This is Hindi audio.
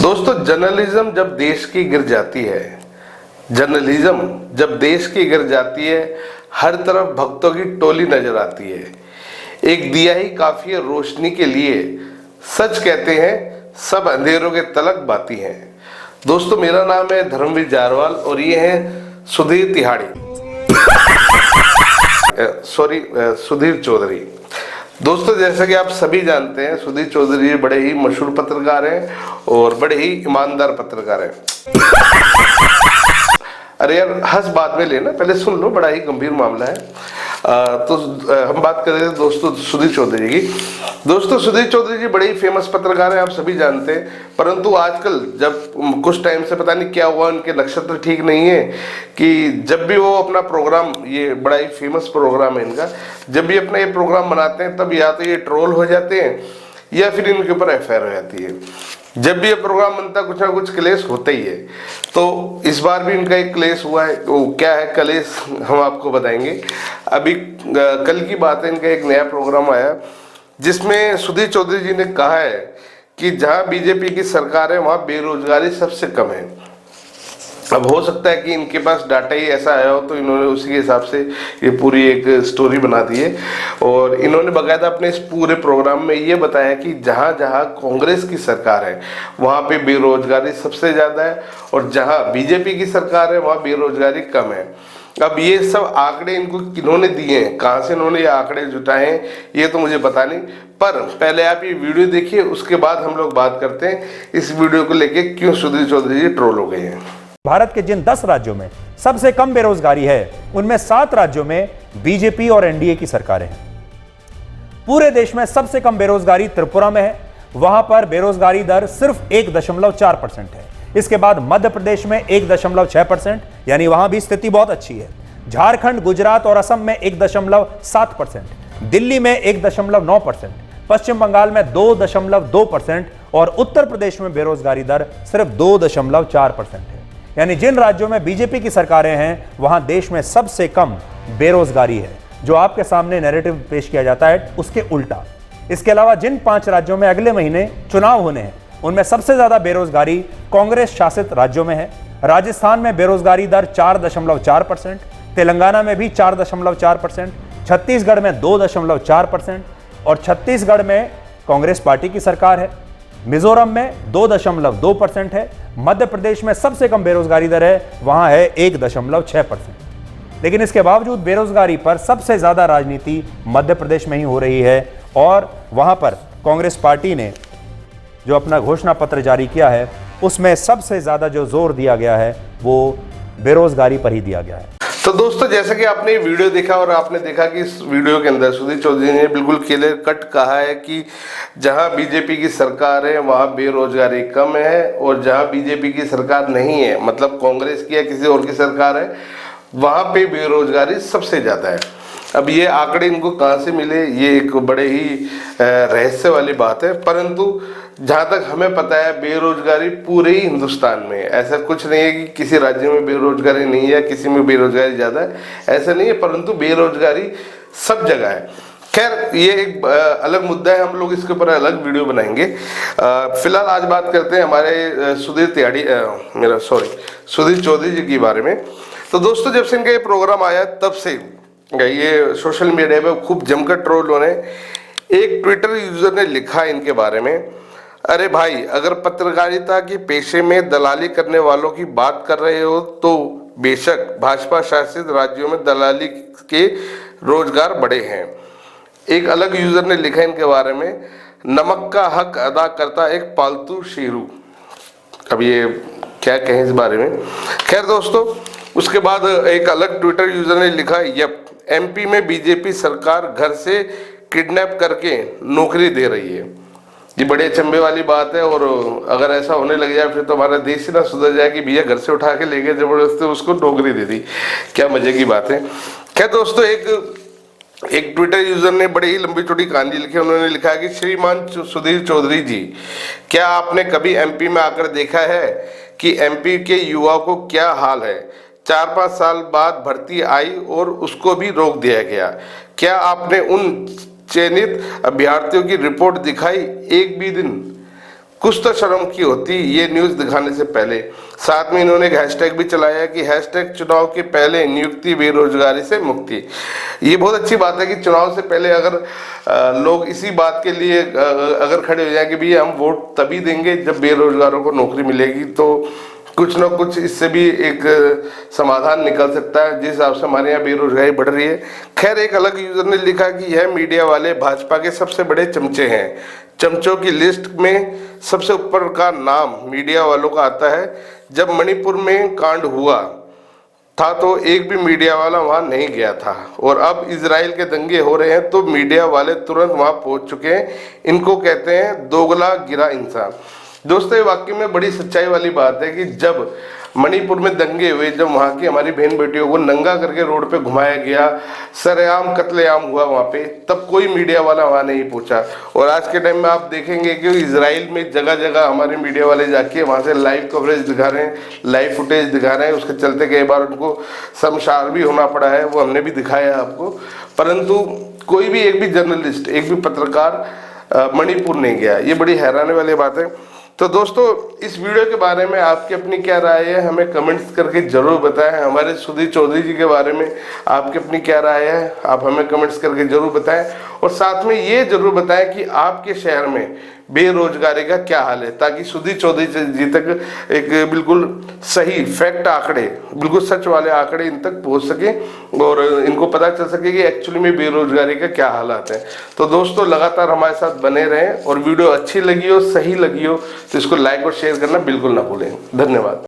दोस्तों, जर्नलिज्म जब देश की गिर जाती है, जर्नलिज्म जब देश की गिर जाती है, हर तरफ भक्तों की टोली नजर आती है। एक दिया ही काफी है रोशनी के लिए, सच कहते हैं सब अंधेरों के तलक बाती हैं। दोस्तों, मेरा नाम है धर्मवीर जारवाल और ये है सुधीर तिहाड़ी सुधीर चौधरी। दोस्तों, जैसा कि आप सभी जानते हैं, सुधीर चौधरी बड़े ही मशहूर पत्रकार हैं और बड़े ही ईमानदार पत्रकार हैं। अरे यार, हंस बाद में लेना, पहले सुन लो, बड़ा ही गंभीर मामला है। तो हम बात कर रहे थे दोस्तों सुधीर चौधरी की। दोस्तों, सुधीर चौधरी जी बड़े ही फेमस पत्रकार हैं, आप सभी जानते हैं। परंतु आजकल जब कुछ टाइम से पता नहीं क्या हुआ, उनके नक्षत्र ठीक नहीं है कि जब भी वो अपना प्रोग्राम, ये बड़ा ही फेमस प्रोग्राम है इनका, जब भी अपना ये प्रोग्राम बनाते हैं तब या तो ये ट्रोल हो जाते हैं या फिर इनके ऊपर एफआईआर हो जाती है। जब भी ये प्रोग्राम बनता है कुछ ना कुछ क्लेश होता ही है। तो इस बार भी इनका एक क्लेश हुआ है। वो क्या है क्लेश, हम आपको बताएंगे। अभी कल की बात है, इनका एक नया प्रोग्राम आया जिसमें सुधीर चौधरी जी ने कहा है कि जहां बीजेपी की सरकार है वहां बेरोजगारी सबसे कम है। अब हो सकता है कि इनके पास डाटा ही ऐसा आया हो, तो इन्होंने उसी के हिसाब से ये पूरी एक स्टोरी बना दी है। और इन्होंने बकायदा अपने इस पूरे प्रोग्राम में ये बताया कि जहां जहां कांग्रेस की सरकार है वहां पे बेरोजगारी सबसे ज़्यादा है और जहां बीजेपी की सरकार है वहां बेरोजगारी कम है। अब ये सब आंकड़े इनको किन्होंने दिए हैं, कहाँ से इन्होंने ये आंकड़े जुटाए हैं, ये तो मुझे पता नहीं। पर पहले आप ये वीडियो देखिए, उसके बाद हम लोग बात करते हैं इस वीडियो को लेके क्यों सुधीर चौधरी जी ट्रोल हो गए हैं। भारत के जिन 10 राज्यों में सबसे कम बेरोजगारी है, उनमें 7 राज्यों में बीजेपी और एनडीए की सरकारें हैं। पूरे देश में सबसे कम बेरोजगारी त्रिपुरा में है, वहां पर बेरोजगारी दर सिर्फ 1.4% है। इसके बाद मध्य प्रदेश में 1.6%, यानी वहां भी स्थिति बहुत अच्छी है। झारखंड, गुजरात और असम में 1.7%, दिल्ली में 1.9%, पश्चिम बंगाल में 2.2% और उत्तर प्रदेश में बेरोजगारी दर सिर्फ 2.4% है। यानी जिन राज्यों में बीजेपी की सरकारें हैं वहां देश में सबसे कम बेरोजगारी है। जो आपके सामने नैरेटिव पेश किया जाता है उसके उल्टा। इसके अलावा जिन 5 राज्यों में अगले महीने चुनाव होने हैं उनमें सबसे ज्यादा बेरोजगारी कांग्रेस शासित राज्यों में है। राजस्थान में बेरोजगारी दर 4.4%, तेलंगाना में भी 4.4%, छत्तीसगढ़ में 2.4% और छत्तीसगढ़ में कांग्रेस पार्टी की सरकार है। मिजोरम में 2.2% है। मध्य प्रदेश में सबसे कम बेरोजगारी दर है, वहां है 1.6%। लेकिन इसके बावजूद बेरोजगारी पर सबसे ज्यादा राजनीति मध्य प्रदेश में ही हो रही है और वहां पर कांग्रेस पार्टी ने जो अपना घोषणा पत्र जारी किया है उसमें सबसे ज्यादा जो जोर दिया गया है वो बेरोजगारी पर ही दिया गया है। तो दोस्तों, जैसा कि आपने ये वीडियो देखा और आपने देखा कि इस वीडियो के अंदर सुधीर चौधरी ने बिल्कुल क्लियर कट कहा है कि जहां बीजेपी की सरकार है वहां बेरोजगारी कम है और जहां बीजेपी की सरकार नहीं है, मतलब कांग्रेस की या किसी और की सरकार है, वहां पे बेरोजगारी सबसे ज़्यादा है। अब ये आंकड़े इनको कहाँ से मिले, ये एक बड़े ही रहस्य वाली बात है। परंतु जहाँ तक हमें पता है बेरोजगारी पूरे ही हिंदुस्तान में है। ऐसा कुछ नहीं है कि किसी राज्य में बेरोजगारी नहीं है या किसी में बेरोजगारी ज़्यादा है, ऐसा नहीं है। परंतु बेरोजगारी सब जगह है। खैर, ये एक अलग मुद्दा है, हम लोग इसके ऊपर अलग वीडियो बनाएंगे। फिलहाल आज बात करते हैं हमारे सुधीर चौधरी जी के बारे में। तो दोस्तों, जब से इनका ये प्रोग्राम आया तब से ये सोशल मीडिया पे खूब जमकर ट्रोल हो रहे हैं। एक ट्विटर यूजर ने लिखा इनके बारे में, अरे भाई, अगर पत्रकारिता के पेशे में दलाली करने वालों की बात कर रहे हो तो बेशक भाजपा शासित राज्यों में दलाली के रोजगार बढ़े हैं। एक अलग यूजर ने लिखा इनके बारे में, नमक का हक अदा करता एक पालतू शेरू। अब ये क्या कहें इस बारे में। खैर दोस्तों, उसके बाद एक अलग ट्विटर यूजर ने लिखा, यप, एमपी में बीजेपी सरकार घर से किडनैप करके नौकरी दे रही है। ये बड़े अचंभे वाली बात है और अगर ऐसा होने लग जाए फिर तो हमारा देश ही ना सुधर जाए कि भैया घर से उठा के ले गए जबरदस्ती उसको नौकरी दे दी। क्या मजे की बात है। क्या दोस्तों, एक ट्विटर यूजर ने बड़ी ही लंबी चौड़ी कहानी लिखी। उन्होंने लिखा है कि श्रीमान सुधीर चौधरी जी, क्या आपने कभी एमपी में आकर देखा है कि एमपी के युवा को क्या हाल है। 4-5 साल बाद भर्ती आई और उसको भी रोक दिया गया। क्या आपने उन चयनित अभ्यर्थियों की रिपोर्ट दिखाई एक भी दिन? कुछ तो शर्म की होती ये न्यूज़ दिखाने से पहले। साथ में इन्होंने एक हैशटैग भी चलाया कि हैशटैग चुनाव के पहले नियुक्ति बेरोजगारी से मुक्ति। ये बहुत अच्छी बात है कि चुनाव से पहले अगर लोग इसी बात के लिए अगर खड़े हो जाए कि भैया हम वोट तभी देंगे जब बेरोजगारों को नौकरी मिलेगी, तो कुछ ना कुछ इससे भी एक समाधान निकल सकता है जिस हिसाब से हमारे यहाँ बेरोजगारी बढ़ रही है। खैर, एक अलग यूजर ने लिखा कि यह मीडिया वाले भाजपा के सबसे बड़े चमचे हैं। चमचों की लिस्ट में सबसे ऊपर का नाम मीडिया वालों का आता है। जब मणिपुर में कांड हुआ था तो एक भी मीडिया वाला वहां नहीं गया था, और अब इजराइल के दंगे हो रहे हैं तो मीडिया वाले तुरंत वहां पहुंच चुके हैं। इनको कहते हैं दोगला गिरा इंसान। दोस्तों, ये वाकई में बड़ी सच्चाई वाली बात है कि जब मणिपुर में दंगे हुए, जब वहाँ की हमारी बहन बेटियों को नंगा करके रोड पे घुमाया गया, सरेआम कत्लेआम हुआ वहाँ पे, तब कोई मीडिया वाला वहाँ नहीं पहुँचा। और आज के टाइम में आप देखेंगे कि इजराइल में जगह जगह हमारे मीडिया वाले जाके वहाँ से लाइव कवरेज दिखा रहे हैं, लाइव फुटेज दिखा रहे हैं। उसके चलते कई बार उनको शर्मसार भी होना पड़ा है, वो हमने भी दिखाया है आपको। परंतु कोई भी एक भी जर्नलिस्ट, एक भी पत्रकार मणिपुर नहीं गया। ये बड़ी हैरानी वाली बात है। तो दोस्तों, इस वीडियो के बारे में आपकी अपनी क्या राय है, हमें कमेंट्स करके जरूर बताएं। हमारे सुधीर चौधरी जी के बारे में आपकी अपनी क्या राय है, आप हमें कमेंट्स करके जरूर बताएं। और साथ में ये जरूर बताएं कि आपके शहर में बेरोजगारी का क्या हाल है, ताकि सुधीर चौधरी जी तक एक बिल्कुल सही फैक्ट आंकड़े, बिल्कुल सच वाले आंकड़े इन तक पहुंच सके और इनको पता चल सके कि एक्चुअली में बेरोजगारी का क्या हालात है। तो दोस्तों, लगातार हमारे साथ बने रहें, और वीडियो अच्छी लगी हो, सही लगी हो तो इसको लाइक और शेयर करना बिल्कुल ना भूलें। धन्यवाद।